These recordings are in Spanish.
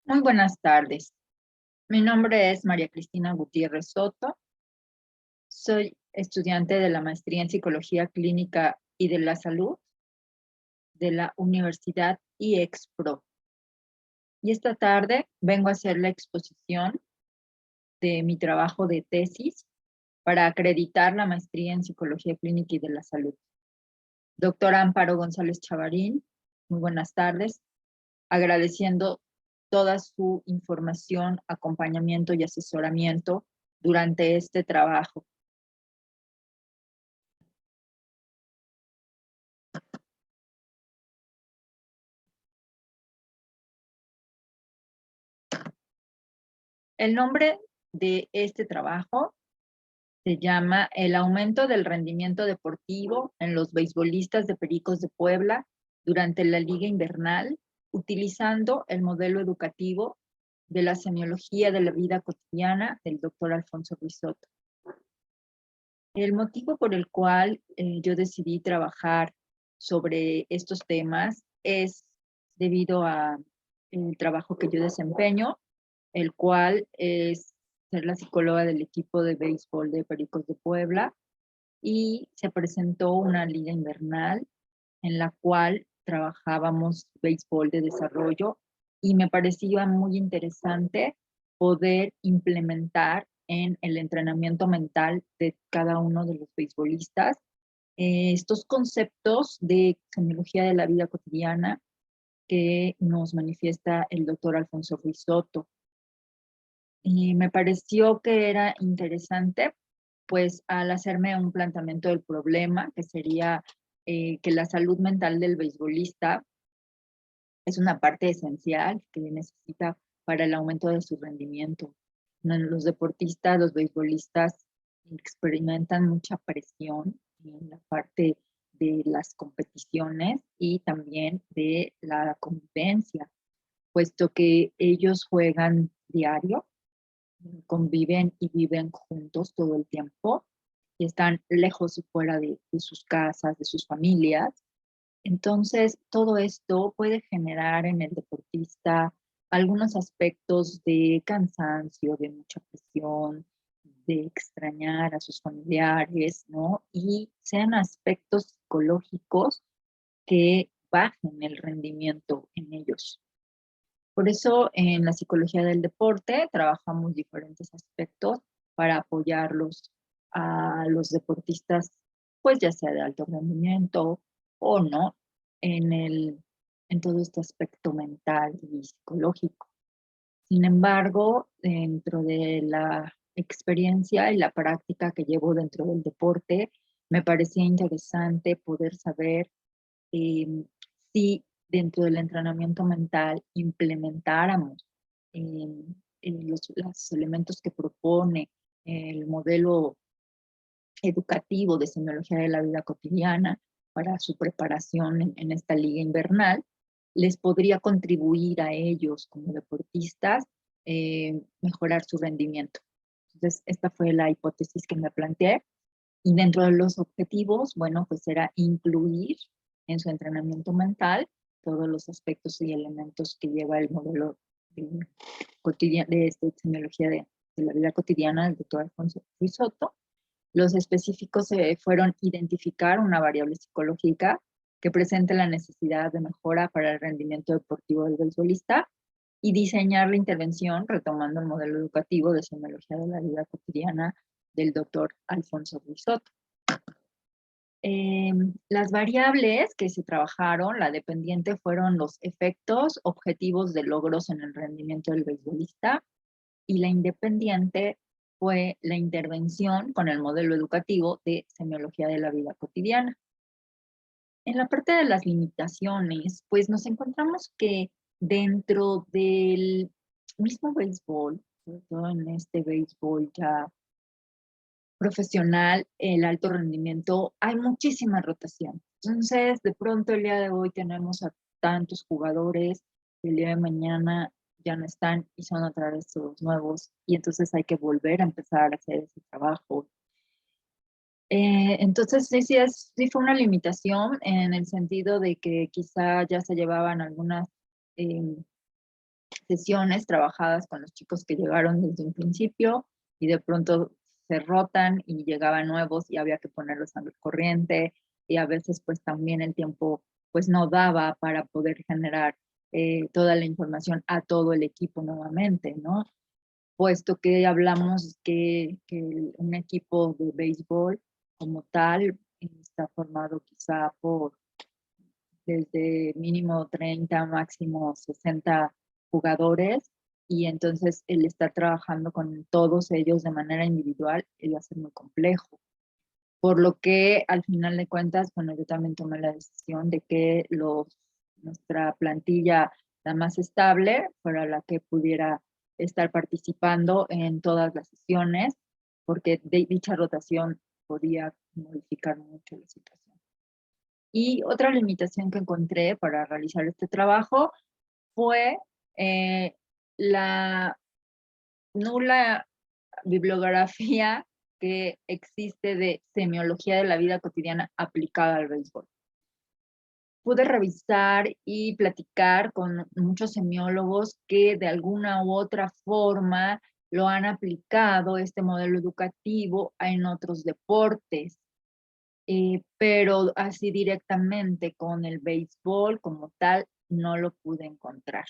Muy buenas tardes. Mi nombre es María Cristina Gutiérrez Soto. Soy estudiante de la maestría en Psicología Clínica y de la Salud de la Universidad IEXPRO. Y esta tarde vengo a hacer la exposición de mi trabajo de tesis para acreditar la maestría en Psicología Clínica y de la Salud. Doctora Amparo González Chavarín, muy buenas tardes. Agradeciendo toda su información, acompañamiento y asesoramiento durante este trabajo. El nombre de este trabajo se llama El aumento del rendimiento deportivo en los beisbolistas de Pericos de Puebla durante la Liga Invernal, utilizando el modelo educativo de la semiología de la vida cotidiana del doctor Alfonso Risotto. El motivo por el cual yo decidí trabajar sobre estos temas es debido a el trabajo que yo desempeño, el cual es ser la psicóloga del equipo de béisbol de Pericos de Puebla, y se presentó una liga invernal en la cual trabajábamos béisbol de desarrollo y me parecía muy interesante poder implementar en el entrenamiento mental de cada uno de los beisbolistas estos conceptos de semiología de la vida cotidiana que nos manifiesta el doctor Alfonso Risotto. Y me pareció que era interesante, pues al hacerme un planteamiento del problema, que sería que la salud mental del beisbolista es una parte esencial que necesita para el aumento de su rendimiento. Los deportistas, los beisbolistas experimentan mucha presión en la parte de las competiciones y también de la convivencia, puesto que ellos juegan diario, conviven y viven juntos todo el tiempo y están lejos y fuera de sus casas, de sus familias. Entonces, todo esto puede generar en el deportista algunos aspectos de cansancio, de mucha presión, de extrañar a sus familiares, ¿no? Y sean aspectos psicológicos que bajen el rendimiento en ellos. Por eso en la psicología del deporte trabajamos diferentes aspectos para apoyarlos a los deportistas, pues ya sea de alto rendimiento o no, en todo este aspecto mental y psicológico. Sin embargo, dentro de la experiencia y la práctica que llevo dentro del deporte, me parecía interesante poder saber eh, si dentro del entrenamiento mental implementáramos los elementos que propone el modelo educativo de semiología de la vida cotidiana para su preparación en esta liga invernal, les podría contribuir a ellos como deportistas mejorar su rendimiento. Entonces, esta fue la hipótesis que me planteé. Y dentro de los objetivos, bueno, pues era incluir en su entrenamiento mental todos los aspectos y elementos que lleva el modelo de semiología de la vida cotidiana del doctor Alfonso Risotto. Los específicos fueron identificar una variable psicológica que presente la necesidad de mejora para el rendimiento deportivo del beisbolista y diseñar la intervención retomando el modelo educativo de semiología de la vida cotidiana del doctor Alfonso Risotto. Las variables que se trabajaron, la dependiente, fueron los efectos objetivos de logros en el rendimiento del beisbolista, y la independiente fue la intervención con el modelo educativo de semiología de la vida cotidiana. En la parte de las limitaciones, pues nos encontramos que dentro del mismo béisbol, sobre todo en este béisbol ya profesional, el alto rendimiento, hay muchísima rotación. Entonces, de pronto el día de hoy tenemos a tantos jugadores, el día de mañana ya no están y son otra vez todos nuevos, y entonces hay que volver a empezar a hacer ese trabajo. Entonces, sí fue una limitación en el sentido de que quizá ya se llevaban algunas eh, sesiones trabajadas con los chicos que llegaron desde un principio y de pronto se rotan y llegaban nuevos y había que ponerlos al corriente, y a veces pues también el tiempo pues no daba para poder generar toda la información a todo el equipo nuevamente, ¿no? Puesto que hablamos que un equipo de béisbol como tal está formado quizá por desde mínimo 30, máximo 60 jugadores, y entonces el estar trabajando con todos ellos de manera individual iba a ser muy complejo. Por lo que al final de cuentas, bueno, yo también tomé la decisión de que nuestra plantilla, la más estable, fuera la que pudiera estar participando en todas las sesiones, porque dicha rotación podía modificar mucho la situación. Y otra limitación que encontré para realizar este trabajo fue la nula bibliografía que existe de semiología de la vida cotidiana aplicada al béisbol. Pude revisar y platicar con muchos semiólogos que de alguna u otra forma lo han aplicado, este modelo educativo, en otros deportes, pero así directamente con el béisbol como tal no lo pude encontrar.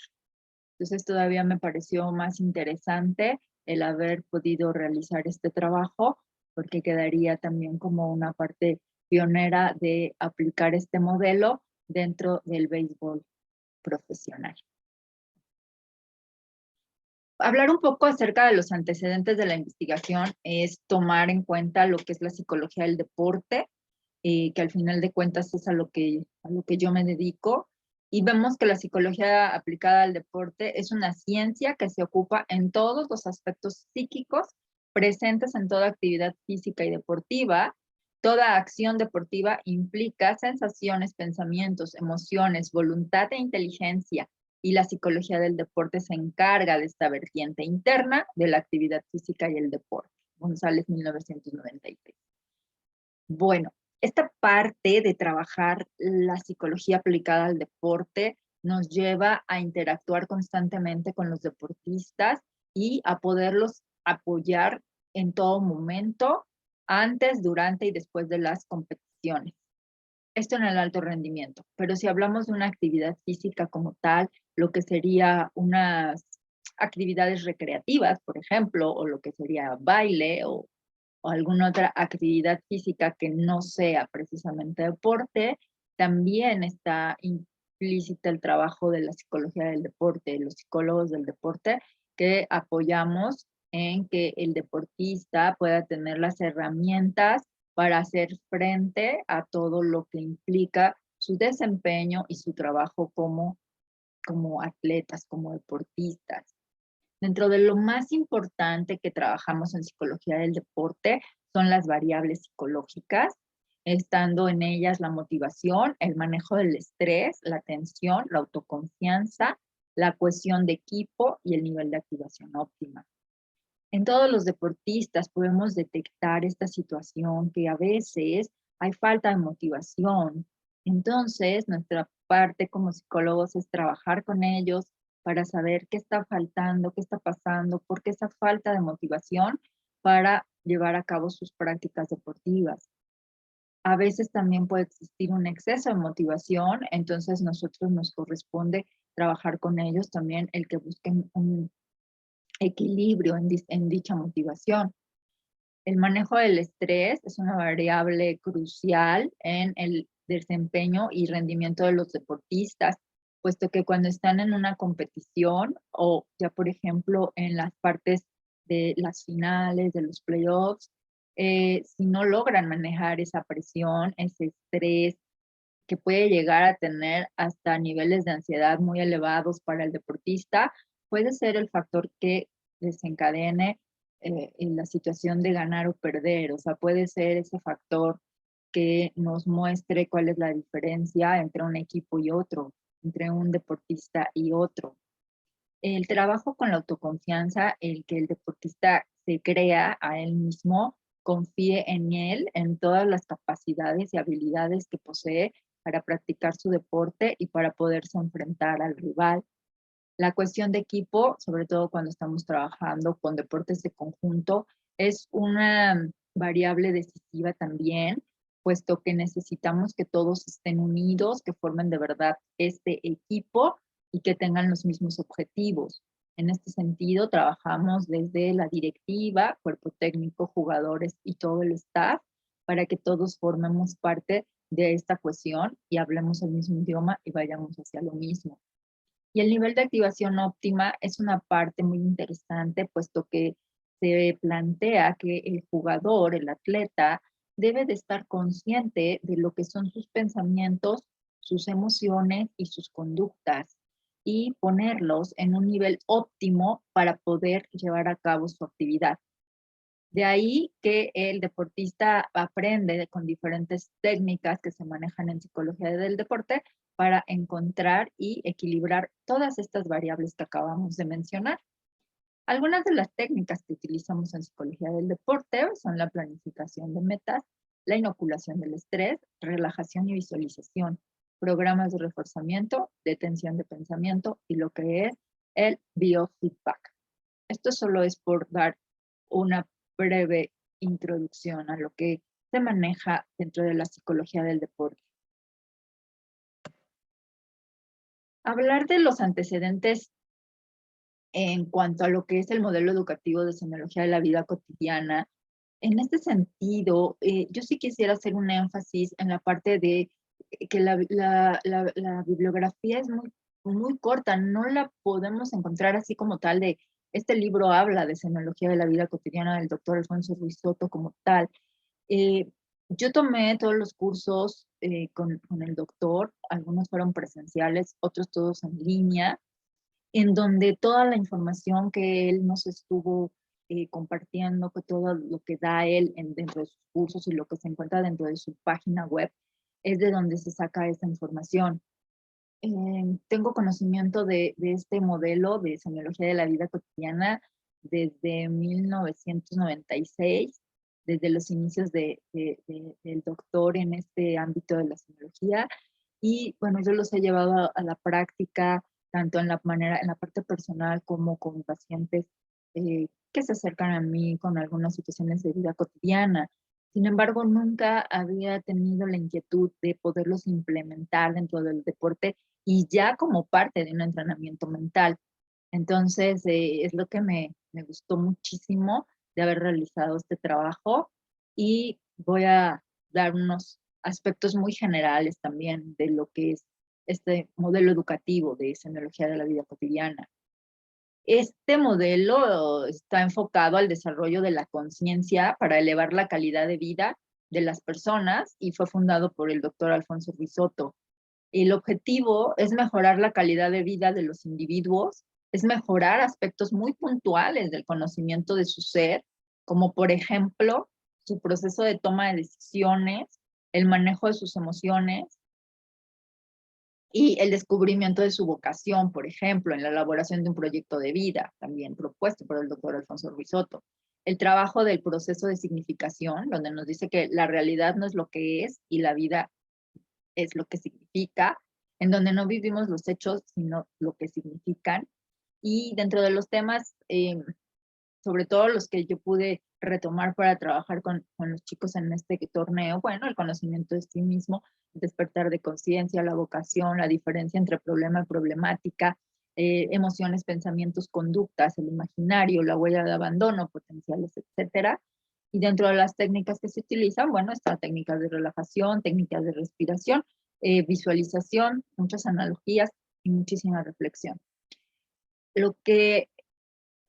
Entonces todavía me pareció más interesante el haber podido realizar este trabajo, porque quedaría también como una parte pionera de aplicar este modelo dentro del béisbol profesional. Hablar un poco acerca de los antecedentes de la investigación es tomar en cuenta lo que es la psicología del deporte, que al final de cuentas es a lo que yo me dedico. Y vemos que la psicología aplicada al deporte es una ciencia que se ocupa en todos los aspectos psíquicos presentes en toda actividad física y deportiva. Toda acción deportiva implica sensaciones, pensamientos, emociones, voluntad e inteligencia, y la psicología del deporte se encarga de esta vertiente interna de la actividad física y el deporte. González, 1993. Bueno, esta parte de trabajar la psicología aplicada al deporte nos lleva a interactuar constantemente con los deportistas y a poderlos apoyar en todo momento, antes, durante y después de las competiciones. Esto en el alto rendimiento, pero si hablamos de una actividad física como tal, lo que sería unas actividades recreativas, por ejemplo, o lo que sería baile o alguna otra actividad física que no sea precisamente deporte, también está implícita el trabajo de la psicología del deporte, los psicólogos del deporte, que apoyamos en que el deportista pueda tener las herramientas para hacer frente a todo lo que implica su desempeño y su trabajo como atletas, como deportistas. Dentro de lo más importante que trabajamos en psicología del deporte son las variables psicológicas, estando en ellas la motivación, el manejo del estrés, la atención, la autoconfianza, la cohesión de equipo y el nivel de activación óptima. En todos los deportistas podemos detectar esta situación que a veces hay falta de motivación. Entonces, nuestra parte como psicólogos es trabajar con ellos para saber qué está faltando, qué está pasando, por qué esa falta de motivación para llevar a cabo sus prácticas deportivas. A veces también puede existir un exceso de motivación, entonces nosotros nos corresponde trabajar con ellos también el que busquen un equilibrio en dicha motivación. El manejo del estrés es una variable crucial en el desempeño y rendimiento de los deportistas, puesto que cuando están en una competición o ya por ejemplo en las partes de las finales, de los playoffs, si no logran manejar esa presión, ese estrés que puede llegar a tener hasta niveles de ansiedad muy elevados para el deportista, puede ser el factor que desencadene en la situación de ganar o perder. O sea, puede ser ese factor que nos muestre cuál es la diferencia entre un equipo y otro, entre un deportista y otro. El trabajo con la autoconfianza, el que el deportista se crea a él mismo, confíe en él, en todas las capacidades y habilidades que posee para practicar su deporte y para poderse enfrentar al rival. La cuestión de equipo, sobre todo cuando estamos trabajando con deportes de conjunto, es una variable decisiva también, puesto que necesitamos que todos estén unidos, que formen de verdad este equipo y que tengan los mismos objetivos. En este sentido, trabajamos desde la directiva, cuerpo técnico, jugadores y todo el staff para que todos formemos parte de esta cohesión y hablemos el mismo idioma y vayamos hacia lo mismo. Y el nivel de activación óptima es una parte muy interesante, puesto que se plantea que el jugador, el atleta, debe de estar consciente de lo que son sus pensamientos, sus emociones y sus conductas, y ponerlos en un nivel óptimo para poder llevar a cabo su actividad. De ahí que el deportista aprende con diferentes técnicas que se manejan en psicología del deporte para encontrar y equilibrar todas estas variables que acabamos de mencionar. Algunas de las técnicas que utilizamos en psicología del deporte son la planificación de metas, la inoculación del estrés, relajación y visualización, programas de reforzamiento, detención de pensamiento y lo que es el biofeedback. Esto solo es por dar una breve introducción a lo que se maneja dentro de la psicología del deporte. Hablar de los antecedentes en cuanto a lo que es el modelo educativo de semiología de la vida cotidiana, en este sentido, yo sí quisiera hacer un énfasis en la parte de que la bibliografía es muy corta, no la podemos encontrar así como tal de, este libro habla de semiología de la vida cotidiana del doctor Alfonso Ruiz Soto como tal. Eh, yo tomé todos los cursos con el doctor, algunos fueron presenciales, otros todos en línea, en donde toda la información que él nos estuvo compartiendo, que todo lo que da él dentro de sus cursos y lo que se encuentra dentro de su página web, es de donde se saca esta información. Tengo conocimiento de este modelo de semiología de la vida cotidiana desde 1996, desde los inicios del doctor en este ámbito de la semiología. Y bueno, yo los he llevado a la práctica, tanto en la manera, en la parte personal como con pacientes que se acercan a mí con algunas situaciones de vida cotidiana. Sin embargo, nunca había tenido la inquietud de poderlos implementar dentro del deporte y ya como parte de un entrenamiento mental. Entonces, es lo que me gustó muchísimo de haber realizado este trabajo, y voy a dar unos aspectos muy generales también de lo que es este modelo educativo de semiología de la vida cotidiana. Este modelo está enfocado al desarrollo de la conciencia para elevar la calidad de vida de las personas y fue fundado por el doctor Alfonso Ruiz Soto. El objetivo es mejorar la calidad de vida de los individuos, es mejorar aspectos muy puntuales del conocimiento de su ser, como por ejemplo su proceso de toma de decisiones, el manejo de sus emociones y el descubrimiento de su vocación, por ejemplo, en la elaboración de un proyecto de vida, también propuesto por el doctor Alfonso Ruiz Soto. El trabajo del proceso de significación, donde nos dice que la realidad no es lo que es y la vida es lo que significa, en donde no vivimos los hechos, sino lo que significan. Y dentro de los temas, sobre todo los que yo pude retomar para trabajar con los chicos en este torneo, bueno, el conocimiento de sí mismo, el despertar de conciencia, la vocación, la diferencia entre problema y problemática, emociones, pensamientos, conductas, el imaginario, la huella de abandono, potenciales, etcétera. Y dentro de las técnicas que se utilizan, bueno, están técnicas de relajación, técnicas de respiración, visualización, muchas analogías y muchísima reflexión. Lo que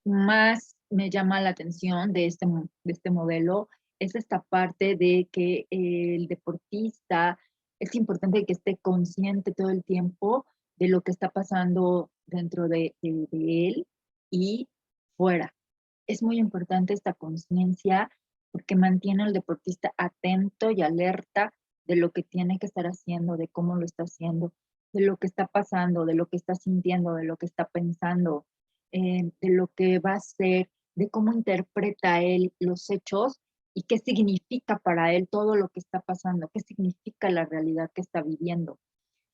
más me llama la atención de este modelo es esta parte de que el deportista es importante que esté consciente todo el tiempo de lo que está pasando dentro de él y fuera. Es muy importante esta conciencia porque mantiene al deportista atento y alerta de lo que tiene que estar haciendo, de cómo lo está haciendo, de lo que está pasando, de lo que está sintiendo, de lo que está pensando, de lo que va a ser, de cómo interpreta él los hechos y qué significa para él todo lo que está pasando, qué significa la realidad que está viviendo.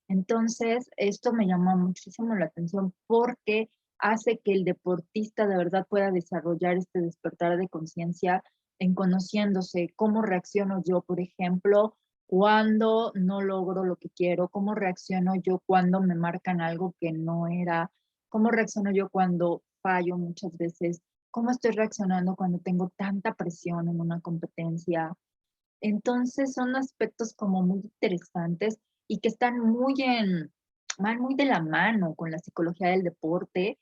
Entonces, esto me llamó muchísimo la atención porque hace que el deportista de verdad pueda desarrollar este despertar de conciencia en conociéndose, cómo reacciono yo, por ejemplo, cuando no logro lo que quiero, cómo reacciono yo cuando me marcan algo que no era, cómo reacciono yo cuando fallo muchas veces, cómo estoy reaccionando cuando tengo tanta presión en una competencia. Entonces, son aspectos como muy interesantes y que están van muy de la mano con la psicología del deporte,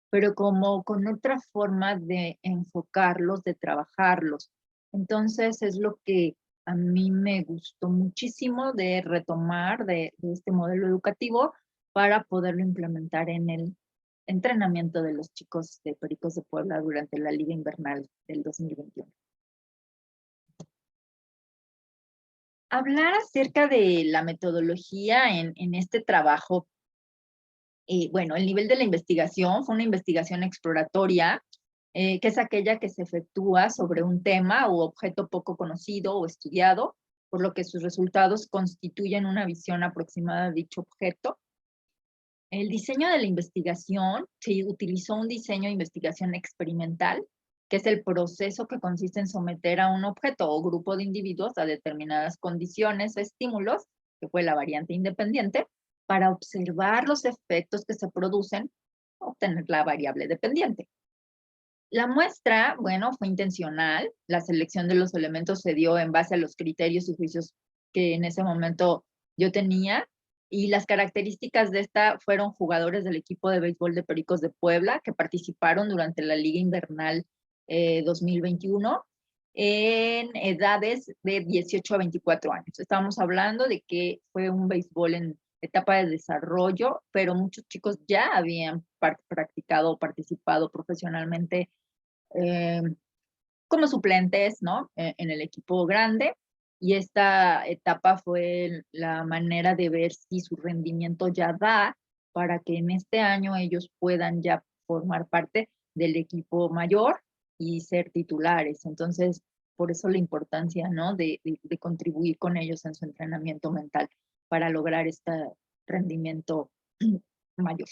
pero como con otra forma de enfocarlos, de trabajarlos. Entonces, es lo que a mí me gustó muchísimo de retomar de este modelo educativo para poderlo implementar en el entrenamiento de los chicos de Pericos de Puebla durante la Liga Invernal del 2021. Hablar acerca de la metodología en este trabajo, bueno, el nivel de la investigación fue una investigación exploratoria, que es aquella que se efectúa sobre un tema u objeto poco conocido o estudiado, por lo que sus resultados constituyen una visión aproximada de dicho objeto. El diseño de la investigación, se utilizó un diseño de investigación experimental, que es el proceso que consiste en someter a un objeto o grupo de individuos a determinadas condiciones o estímulos, que fue la variante independiente, para observar los efectos que se producen, obtener la variable dependiente. La muestra, bueno, fue intencional. La selección de los elementos se dio en base a los criterios y juicios que en ese momento yo tenía. Y las características de esta fueron jugadores del equipo de béisbol de Pericos de Puebla que participaron durante la Liga Invernal 2021 en edades de 18 a 24 años. Estamos hablando de que fue un béisbol en etapa de desarrollo, pero muchos chicos ya habían practicado o participado profesionalmente eh, como suplentes, ¿no? En el equipo grande. Y esta etapa fue la manera de ver si su rendimiento ya da para que en este año ellos puedan ya formar parte del equipo mayor y ser titulares. Entonces, por eso la importancia, ¿no? De contribuir con ellos en su entrenamiento mental para lograr este rendimiento mayor.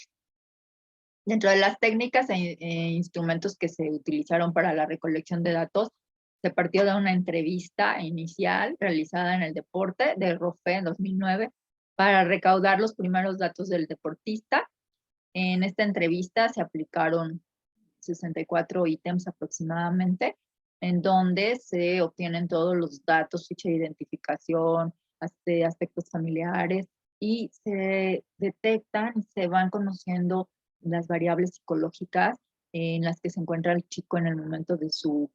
Dentro de las técnicas instrumentos que se utilizaron para la recolección de datos, se partió de una entrevista inicial realizada en el deporte del ROFE en 2009 para recaudar los primeros datos del deportista. En esta entrevista se aplicaron 64 ítems aproximadamente, en donde se obtienen todos los datos, ficha de identificación, aspectos familiares, y se detectan y se van conociendo las variables psicológicas en las que se encuentra el chico en el momento de su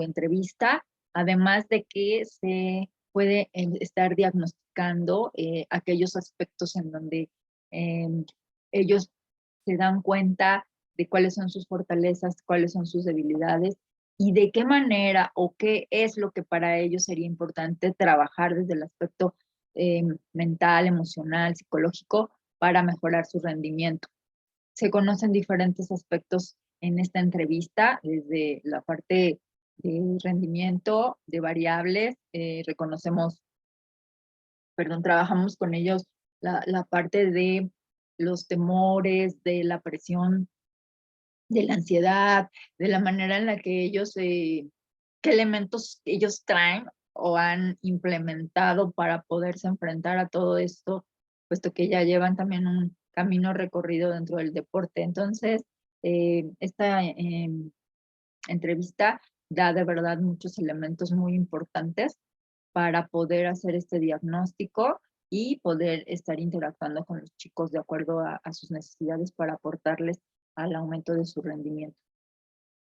entrevista, además de que se puede estar diagnosticando aquellos aspectos en donde eh, ellos se dan cuenta de cuáles son sus fortalezas, cuáles son sus debilidades y de qué manera o qué es lo que para ellos sería importante trabajar desde el aspecto mental, emocional, psicológico para mejorar su rendimiento. Se conocen diferentes aspectos en esta entrevista, desde la parte de rendimiento, de variables, trabajamos con ellos la parte de los temores, de la presión, de la ansiedad, de la manera en la que ellos, qué elementos ellos traen o han implementado para poderse enfrentar a todo esto, puesto que ya llevan también un camino recorrido dentro del deporte. Entonces, esta entrevista da de verdad muchos elementos muy importantes para poder hacer este diagnóstico y poder estar interactuando con los chicos de acuerdo a sus necesidades para aportarles al aumento de su rendimiento.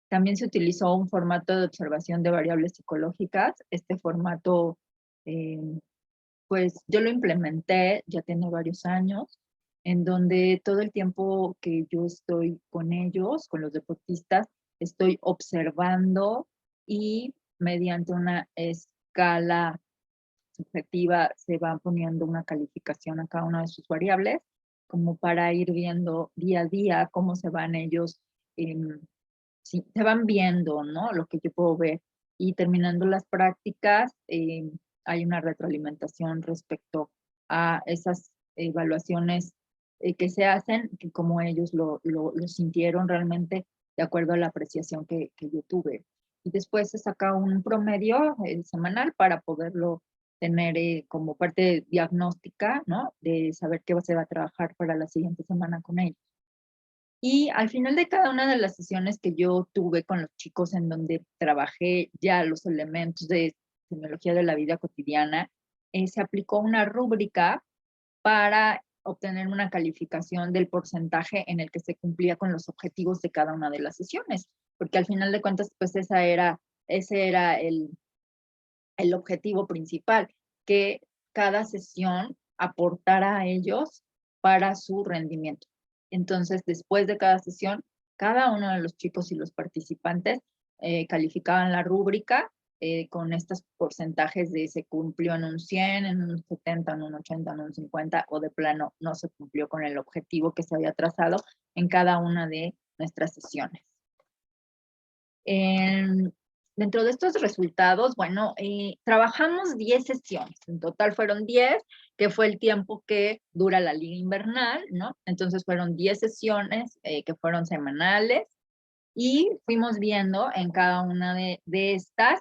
También se utilizó un formato de observación de variables psicológicas. Este formato, eh, pues yo lo implementé, ya tiene varios años, en donde todo el tiempo que yo estoy con ellos, con los deportistas, estoy observando y mediante una escala subjetiva se va poniendo una calificación a cada una de sus variables, como para ir viendo día a día cómo se van ellos, sí, se van viendo, ¿no? Lo que yo puedo ver. Y terminando las prácticas, hay una retroalimentación respecto a esas evaluaciones que se hacen, que como ellos lo sintieron realmente de acuerdo a la apreciación que yo tuve. Y después se saca un promedio semanal para poderlo tener como parte diagnóstica, ¿no? De saber qué se va a trabajar para la siguiente semana con ellos. Y al final de cada una de las sesiones que yo tuve con los chicos en donde trabajé ya los elementos de semiología de la vida cotidiana, se aplicó una rúbrica para obtener una calificación del porcentaje en el que se cumplía con los objetivos de cada una de las sesiones, porque al final de cuentas, pues ese era el objetivo principal, que cada sesión aportara a ellos para su rendimiento. Entonces, después de cada sesión, cada uno de los chicos y los participantes calificaban la rúbrica con estos porcentajes de se cumplió en un 100, en un 70, en un 80, en un 50, o de plano no se cumplió con el objetivo que se había trazado en cada una de nuestras sesiones. Dentro de estos resultados, bueno, trabajamos 10 sesiones, en total fueron 10, que fue el tiempo que dura la liga invernal, ¿no? Entonces fueron 10 sesiones que fueron semanales y fuimos viendo en cada una de estas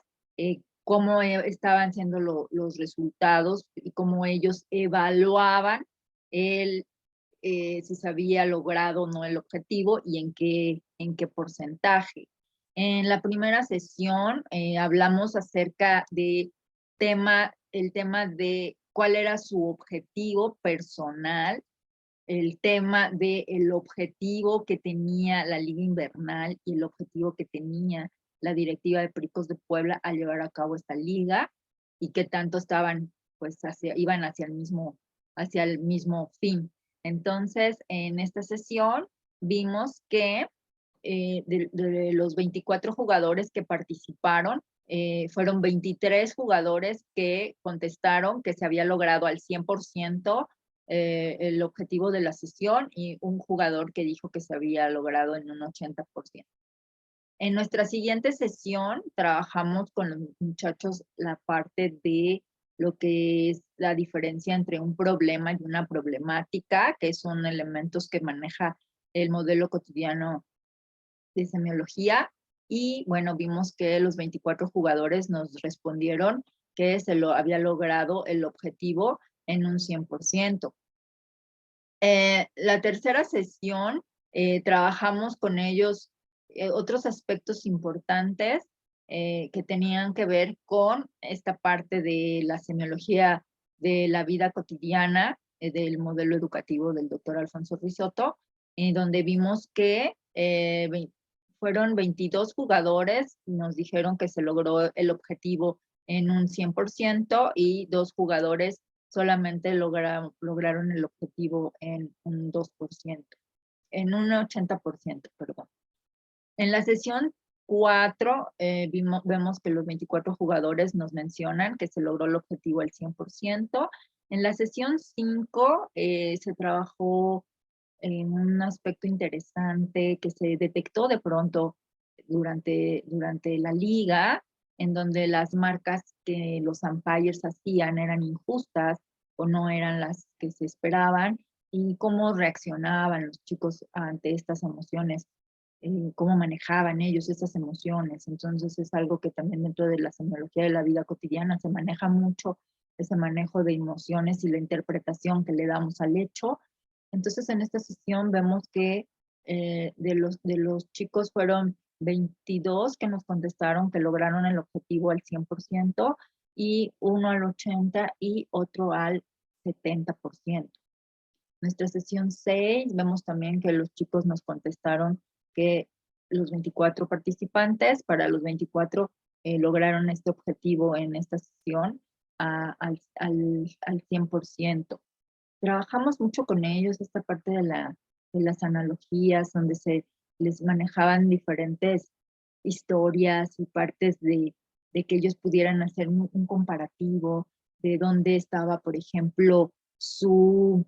cómo estaban siendo los resultados y cómo ellos evaluaban si se había logrado o no el objetivo y en qué porcentaje. En la primera sesión hablamos acerca de el tema de cuál era su objetivo personal, el tema del objetivo que tenía la Liga Invernal y el objetivo que tenía la directiva de Pericos de Puebla al llevar a cabo esta liga y qué tanto estaban, pues, iban hacia el mismo fin. Entonces, en esta sesión vimos que de los 24 jugadores que participaron, fueron 23 jugadores que contestaron que se había logrado al 100% el objetivo de la sesión y un jugador que dijo que se había logrado en un 80%. En nuestra siguiente sesión trabajamos con los muchachos la parte de lo que es la diferencia entre un problema y una problemática, que son elementos que maneja el modelo cotidiano de semiología. Y bueno, vimos que los 24 jugadores nos respondieron que se lo había logrado el objetivo en un 100%. La tercera sesión trabajamos con ellos otros aspectos importantes que tenían que ver con esta parte de la semiología de la vida cotidiana del modelo educativo del doctor Alfonso Risotto, donde vimos que fueron 22 jugadores, nos dijeron que se logró el objetivo en un 100% y 2 jugadores solamente lograron el objetivo en un 2%, en un 80%, perdón. En la sesión 4 vemos que los 24 jugadores nos mencionan que se logró el objetivo al 100%. En la sesión 5 se trabajó en un aspecto interesante que se detectó de pronto durante la liga, en donde las marcas que los umpires hacían eran injustas o no eran las que se esperaban, y cómo reaccionaban los chicos ante estas emociones, cómo manejaban ellos estas emociones. Entonces es algo que también dentro de la semiología de la vida cotidiana se maneja mucho, ese manejo de emociones y la interpretación que le damos al hecho. Entonces, en esta sesión vemos que de los chicos fueron 22 que nos contestaron que lograron el objetivo al 100% y uno al 80% y otro al 70%. Nuestra sesión 6 vemos también que los chicos nos contestaron que los 24 participantes, para los 24 lograron este objetivo en esta sesión al 100%. Trabajamos mucho con ellos esta parte de las analogías, donde se les manejaban diferentes historias y partes de que ellos pudieran hacer un comparativo de dónde estaba, por ejemplo, su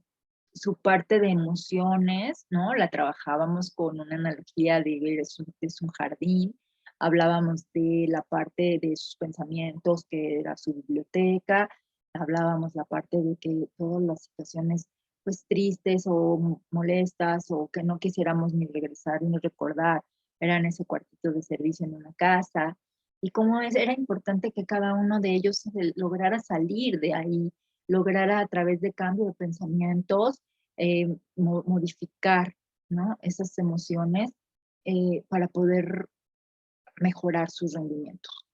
parte de emociones, ¿no? La trabajábamos con una analogía de ver es un jardín, hablábamos de la parte de sus pensamientos, que era su biblioteca, hablábamos la parte de que todas las situaciones pues tristes o molestas o que no quisiéramos ni regresar ni recordar, eran ese cuartito de servicio en una casa, y cómo era importante que cada uno de ellos lograra salir de ahí, lograra a través de cambio de pensamientos modificar, ¿no? Esas emociones para poder mejorar sus rendimientos.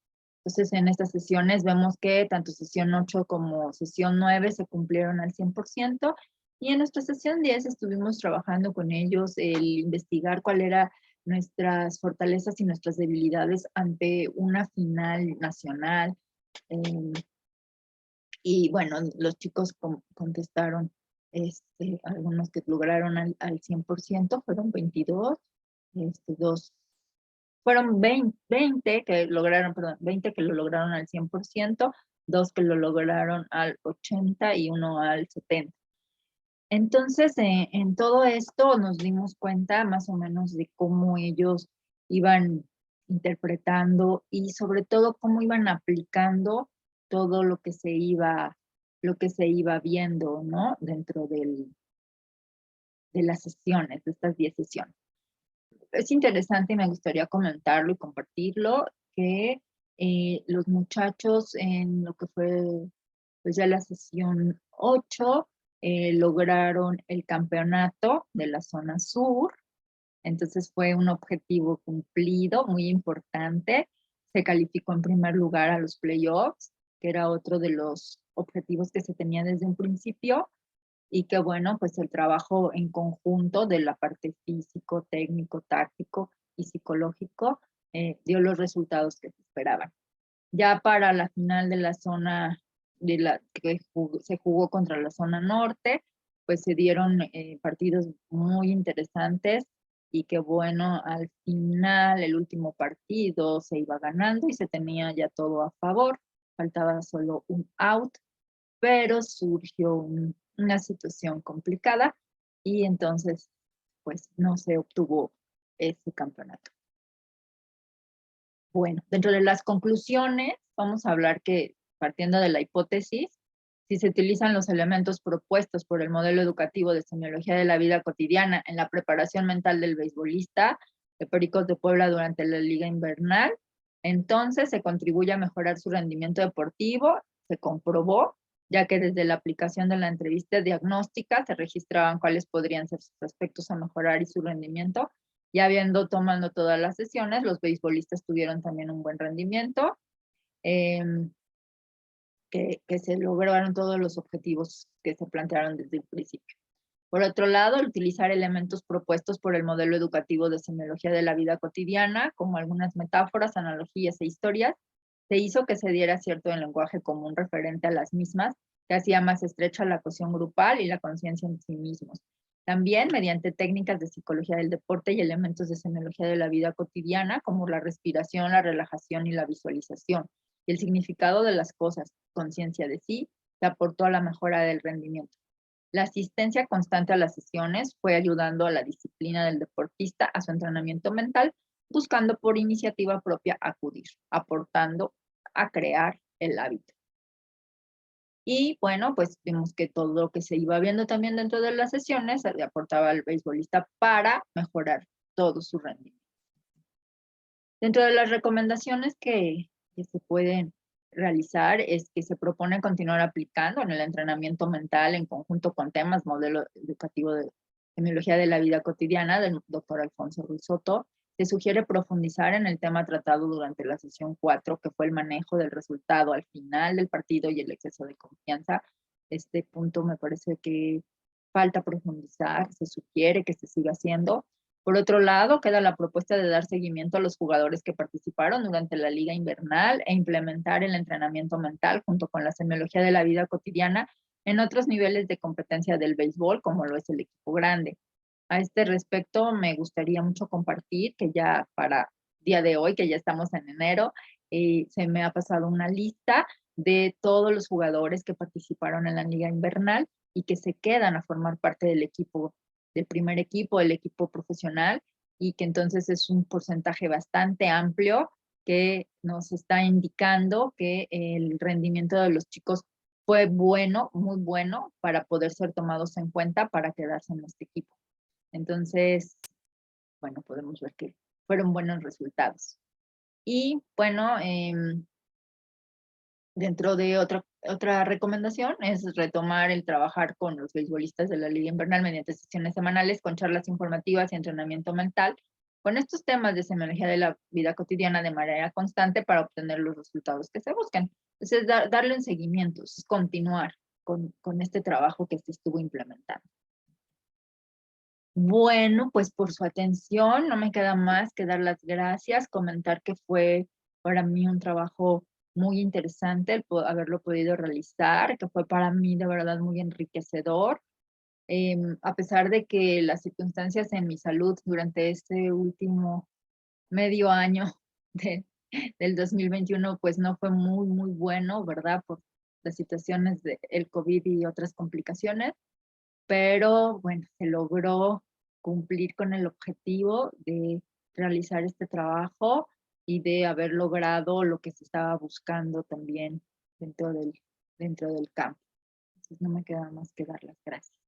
Entonces, en estas sesiones vemos que tanto sesión 8 como sesión 9 se cumplieron al 100%, y en nuestra sesión 10 estuvimos trabajando con ellos el investigar cuál era nuestras fortalezas y nuestras debilidades ante una final nacional. eh, y bueno, los chicos contestaron, algunos que lograron al 100%, fueron 22, dos fueron 20 que lograron, perdón, 20 que lo lograron al 100%, 2 que lo lograron al 80% y 1 al 70%. Entonces, en todo esto nos dimos cuenta más o menos de cómo ellos iban interpretando y sobre todo cómo iban aplicando todo lo que se iba viendo, ¿no? Dentro de las sesiones, de estas 10 sesiones. Es interesante y me gustaría comentarlo y compartirlo, que los muchachos en lo que fue pues ya la sesión 8 lograron el campeonato de la zona sur. Entonces fue un objetivo cumplido, muy importante. Se calificó en primer lugar a los playoffs, que era otro de los objetivos que se tenía desde un principio, y que bueno, pues el trabajo en conjunto de la parte físico, técnico, táctico y psicológico dio los resultados que se esperaban. Ya para la final de la zona que se jugó contra la zona norte, pues se dieron partidos muy interesantes, y que bueno, al final, el último partido se iba ganando y se tenía ya todo a favor, faltaba solo un out, pero surgió una situación complicada y entonces pues no se obtuvo ese campeonato. Bueno, dentro de las conclusiones vamos a hablar que, partiendo de la hipótesis, si se utilizan los elementos propuestos por el modelo educativo de semiología de la vida cotidiana en la preparación mental del beisbolista de Pericos de Puebla durante la liga invernal, entonces se contribuye a mejorar su rendimiento deportivo. Se comprobó, ya que desde la aplicación de la entrevista diagnóstica se registraban cuáles podrían ser sus aspectos a mejorar y su rendimiento. Ya habiendo tomado todas las sesiones, los beisbolistas tuvieron también un buen rendimiento, que se lograron todos los objetivos que se plantearon desde el principio. Por otro lado, al utilizar elementos propuestos por el modelo educativo de semiología de la vida cotidiana, como algunas metáforas, analogías e historias, se hizo que se diera cierto lenguaje común referente a las mismas, que hacía más estrecha la cohesión grupal y la conciencia en sí mismos. También mediante técnicas de psicología del deporte y elementos de semiología de la vida cotidiana, como la respiración, la relajación y la visualización, y el significado de las cosas, conciencia de sí, se aportó a la mejora del rendimiento. La asistencia constante a las sesiones fue ayudando a la disciplina del deportista, a su entrenamiento mental, buscando por iniciativa propia acudir, aportando a crear el hábito. Y bueno, pues vimos que todo lo que se iba viendo también dentro de las sesiones se le aportaba al beisbolista para mejorar todo su rendimiento. Dentro de las recomendaciones que se pueden realizar es que se propone continuar aplicando en el entrenamiento mental en conjunto con temas modelo educativo de semiología de la vida cotidiana del doctor Alfonso Ruiz Soto. Se sugiere profundizar en el tema tratado durante la sesión 4, que fue el manejo del resultado al final del partido y el exceso de confianza. Este punto me parece que falta profundizar, se sugiere que se siga haciendo. Por otro lado, queda la propuesta de dar seguimiento a los jugadores que participaron durante la liga invernal e implementar el entrenamiento mental junto con la semiología de la vida cotidiana en otros niveles de competencia del béisbol, como lo es el equipo grande. A este respecto, me gustaría mucho compartir que ya para día de hoy, que ya estamos en enero, se me ha pasado una lista de todos los jugadores que participaron en la liga invernal y que se quedan a formar parte del equipo, del primer equipo, el equipo profesional, y que entonces es un porcentaje bastante amplio que nos está indicando que el rendimiento de los chicos fue bueno, muy bueno para poder ser tomados en cuenta para quedarse en este equipo. Entonces, bueno, podemos ver que fueron buenos resultados. Y bueno, dentro de otra recomendación es retomar el trabajar con los beisbolistas de la Liga Invernal mediante sesiones semanales con charlas informativas y entrenamiento mental con estos temas de semiología de la vida cotidiana de manera constante para obtener los resultados que se buscan. Entonces, darle un seguimiento, es continuar con este trabajo que se estuvo implementando. Bueno, pues por su atención, no me queda más que dar las gracias, comentar que fue para mí un trabajo muy interesante el haberlo podido realizar, que fue para mí de verdad muy enriquecedor. A pesar de que las circunstancias en mi salud durante este último medio año de- del 2021, pues no fue muy bueno, ¿verdad? Por las situaciones del COVID y otras complicaciones, pero bueno, se logró cumplir con el objetivo de realizar este trabajo y de haber logrado lo que se estaba buscando también dentro del campo. Entonces no me queda más que dar las gracias.